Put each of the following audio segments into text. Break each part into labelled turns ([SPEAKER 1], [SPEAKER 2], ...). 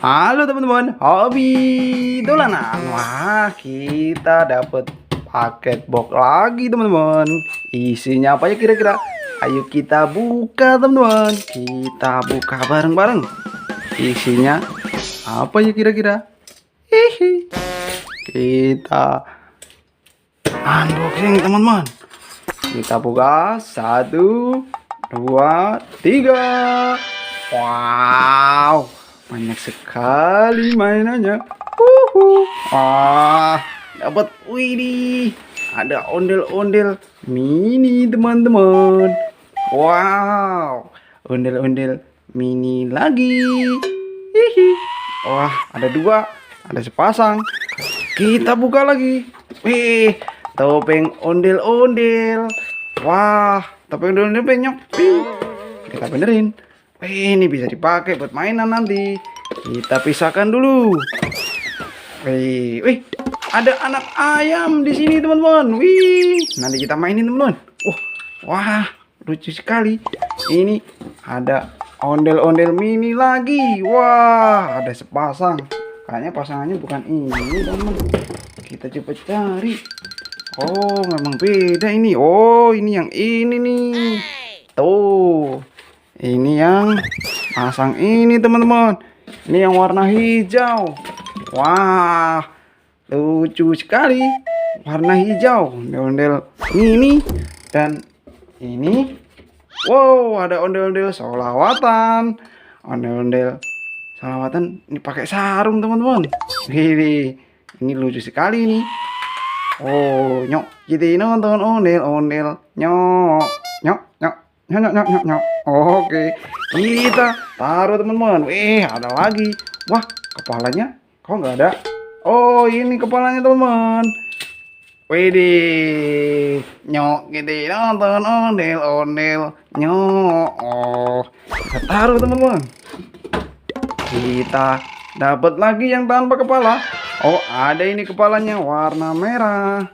[SPEAKER 1] Halo teman-teman, hobi dolanan. Wah, kita dapat paket box lagi teman-teman. Isinya apa ya kira-kira? Ayo kita buka teman-teman. Kita buka bareng-bareng. Isinya apa ya kira-kira? Hihi. Kita unboxing teman-teman. Kita buka 1, 2, 3. Wow, banyak sekali mainannya. Wah, dapat widih. Ada ondel-ondel mini teman-teman. Wow, ondel-ondel mini lagi. Hihi. Wah, ada 2, ada sepasang. Kita buka lagi. Wih, topeng ondel-ondel. Wah, topeng ondel-ondel penyok. Kita benerin. Wih, ini bisa dipakai buat mainan nanti. Kita pisahkan dulu. Wih, ada anak ayam di sini teman-teman. Wih, nanti kita mainin teman-teman. Wah, lucu sekali. Ini ada ondel-ondel mini lagi. Wah, ada sepasang. Kayaknya pasangannya bukan ini teman-teman. Kita coba cari. Oh, memang beda ini. Oh, ini yang ini nih. Tuh. Ini yang pasang ini teman-teman. Ini yang warna hijau. Wah, lucu sekali. Warna hijau. Ondel-ondel ini dan ini. Wow, ada ondel-ondel solawatan. Ondel-ondel solawatan ini pakai sarung teman-teman. Ini lucu sekali nih. Oh, nyok. Jadi nonton ondel-ondel. Nyok, nyok, nyok. Nyok, nyok, nyok, nyok. Oke, kita taruh teman-teman. Ada lagi. Wah, kepalanya kok nggak ada? Oh, ini kepalanya teman-teman. Widih, nyok gitu nonton ondel-ondel. Nyok. Oh, kita taruh teman-teman. Kita dapat lagi yang tanpa kepala. Oh, ada ini kepalanya warna merah.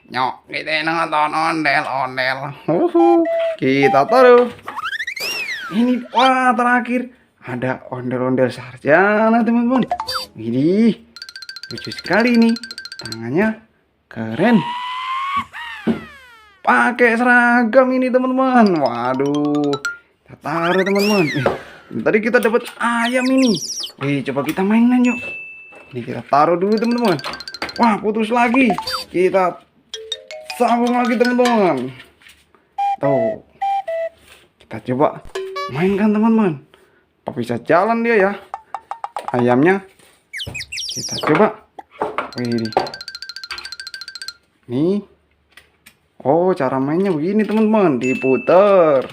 [SPEAKER 1] Nyok kita nonton ondel-ondel. Kita taruh. Ini wah, terakhir ada ondel-ondel sarjana teman-teman. Widih, lucu sekali nih. Tangannya keren. Pakai seragam ini teman-teman. Waduh, kita taruh teman-teman. Tadi kita dapat ayam ini. Coba kita mainan yuk. Ini kita taruh dulu teman-teman. Wah, putus lagi. Kita sambung lagi teman-teman. Tuh, kita coba mainkan teman-teman. Apa bisa jalan dia ya ayamnya? Kita coba. Wih, nih. Oh, cara mainnya begini teman-teman. Diputer.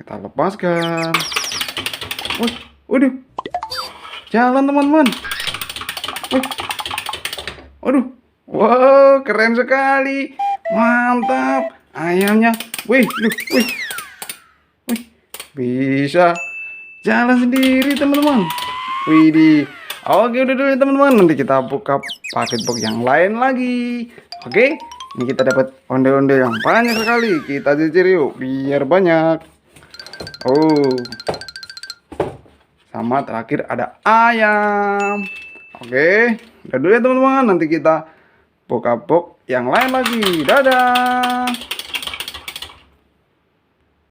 [SPEAKER 1] Kita lepaskan. Waduh, jalan teman-teman. Waduh. Wow, keren sekali. Mantap. Ayamnya. Wih. Bisa jalan sendiri, teman-teman. Widih. Oke, udah dulu teman-teman. Nanti kita buka paket box yang lain lagi. Oke. Ini kita dapat ondel-ondel yang banyak sekali. Kita cicil yuk, biar banyak. Oh. Sama terakhir ada ayam. Oke. Udah dulu ya teman-teman. Nanti kita buka box yang lain lagi. Dadah.